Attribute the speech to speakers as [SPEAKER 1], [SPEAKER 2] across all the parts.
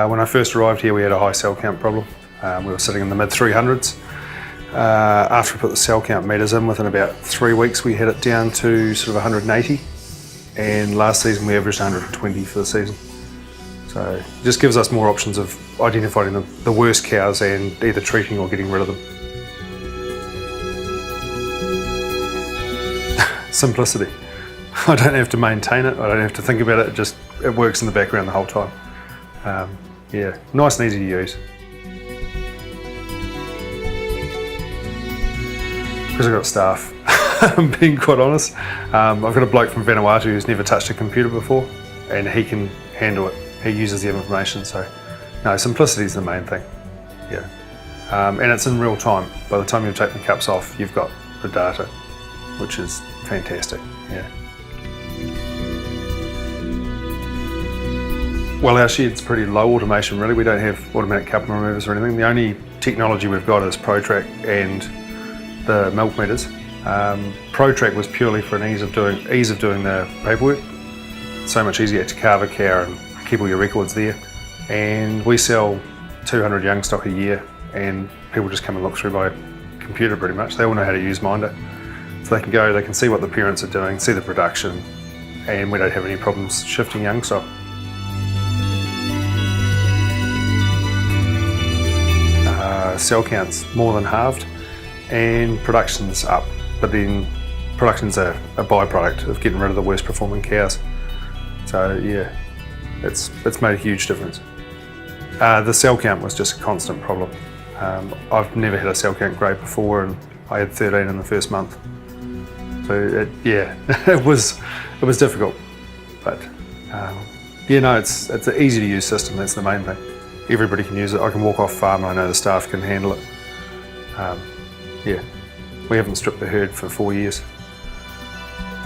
[SPEAKER 1] When I first arrived here, we had a high cell count problem. We were sitting in the mid 300s. After we put the cell count meters in, within about 3 weeks, we had it down to sort of 180. And last season, we averaged 120 for the season. So it just gives us more options of identifying the worst cows and either treating or getting rid of them. Simplicity. I don't have to maintain it, I don't have to think about it, it works in the background the whole time. Yeah, nice and easy to use. Because I've got staff, I'm being quite honest. I've got a bloke from Vanuatu who's never touched a computer before, and he can handle it. He uses the information, so no, simplicity is the main thing. Yeah, and it's in real time. By the time you take the cups off, you've got the data, which is fantastic. Yeah. Well, our shed's pretty low automation really. We don't have automatic cup removers or anything. The only technology we've got is Protrack and the milk meters. Protrack was purely for an ease of doing the paperwork. So much easier to carve a cow and keep all your records there. And we sell 200 young stock a year, and people just come and look through by computer pretty much. They all know how to use Minder. So they can go, they can see what the parents are doing, see the production, and we don't have any problems shifting young stock. Cell count's more than halved and production's up, but then production's a byproduct of getting rid of the worst performing cows. So yeah, it's made a huge difference. The cell count was just a constant problem. I've never had a cell count grade before, and I had 13 in the first month. So it was difficult, but yeah, no, it's an easy to use system. That's the main thing. Everybody can use it. I can walk off farm and I know the staff can handle it. Yeah, we haven't stripped the herd for 4 years.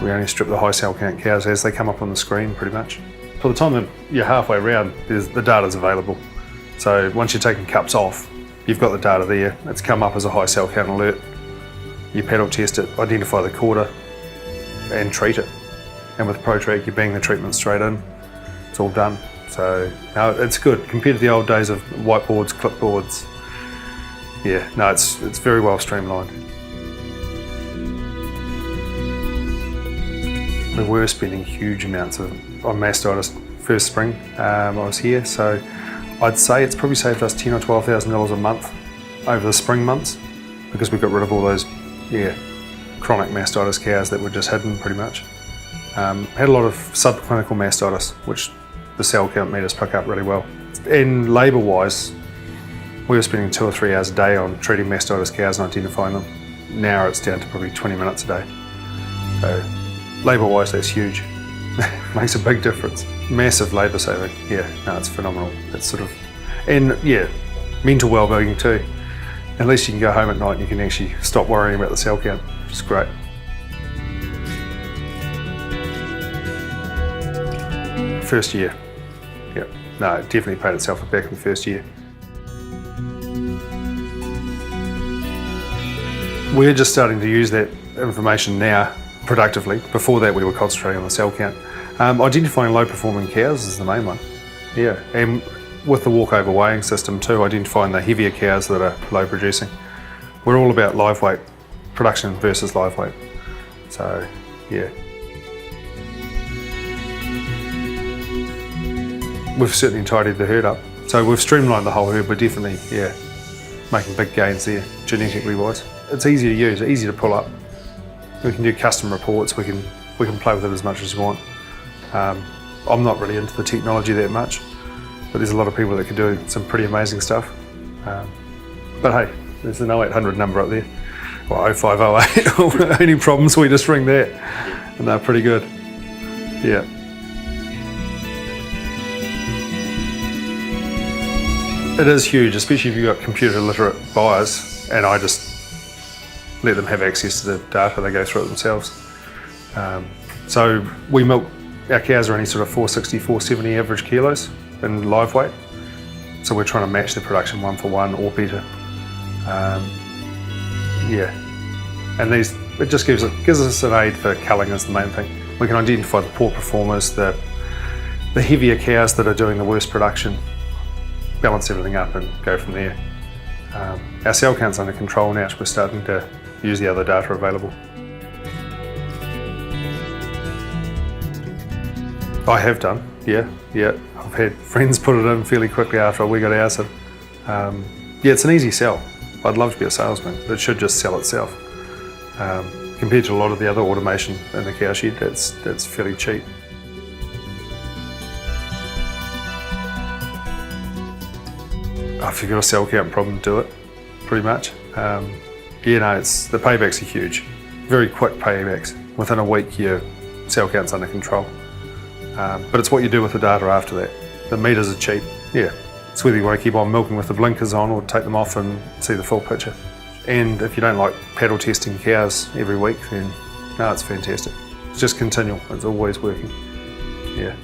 [SPEAKER 1] We only strip the high cell count cows as they come up on the screen pretty much. By the time that you're halfway around, the data's available. So once you're taking cups off, you've got the data there. It's come up as a high cell count alert. You paddle test it, identify the quarter and treat it. And with Protrack, you bang the treatment straight in. It's all done. So no, it's good compared to the old days of whiteboards, clipboards. Yeah, no, it's very well streamlined. We were spending huge amounts on mastitis first spring I was here, so I'd say it's probably saved us $10,000 or $12,000 a month over the spring months, because we got rid of all those chronic mastitis cows that were just hidden pretty much. Had a lot of subclinical mastitis, which the cell count meters pick up really well. And labour wise, we were spending 2 or 3 hours a day on treating mastitis cows and identifying them. Now it's down to probably 20 minutes a day. So labour wise, that's huge. Makes a big difference. Massive labour saving. Yeah, no, it's phenomenal. It's sort of, and yeah, mental well-being too. At least you can go home at night and you can actually stop worrying about the cell count, which is great. First year. Yep. No, it definitely paid itself back in the first year. We're just starting to use that information now productively. Before that, we were concentrating on the cell count. Identifying low performing cows is the main one. Yeah, and with the walkover weighing system too, identifying the heavier cows that are low producing. We're all about live weight, production versus live weight. So, yeah. We've certainly tidied the herd up. So we've streamlined the whole herd. We're definitely, making big gains there, genetically wise. It's easy to use, easy to pull up. We can do custom reports. We can play with it as much as we want. I'm not really into the technology that much, but there's a lot of people that can do some pretty amazing stuff. But hey, there's an 0800 number up there, or 0508. Any problems, we just ring that, and they're pretty good. Yeah. It is huge, especially if you've got computer literate buyers, and I just let them have access to the data. They go through it themselves. So we milk, our cows are only sort of 460, 470 average kilos in live weight. So we're trying to match the production 1 for 1 or better. And it just gives us an aid for culling is the main thing. We can identify the poor performers, the heavier cows that are doing the worst production. balance everything up and go from there. Our cell count's under control now, so we're starting to use the other data available. I have done, yeah. I've had friends put it in fairly quickly after we got ours. So, yeah, it's an easy sell. I'd love to be a salesman, but it should just sell itself. Compared to a lot of the other automation in the cow shed, that's fairly cheap. If you've got a cell count problem, do it, pretty much. Yeah, no, the paybacks are huge. Very quick paybacks. Within a week, your cell count's under control. But it's what you do with the data after that. The meters are cheap, yeah. It's whether you want to keep on milking with the blinkers on or take them off and see the full picture. And if you don't like paddle testing cows every week, then no, it's fantastic. It's just continual, it's always working, yeah.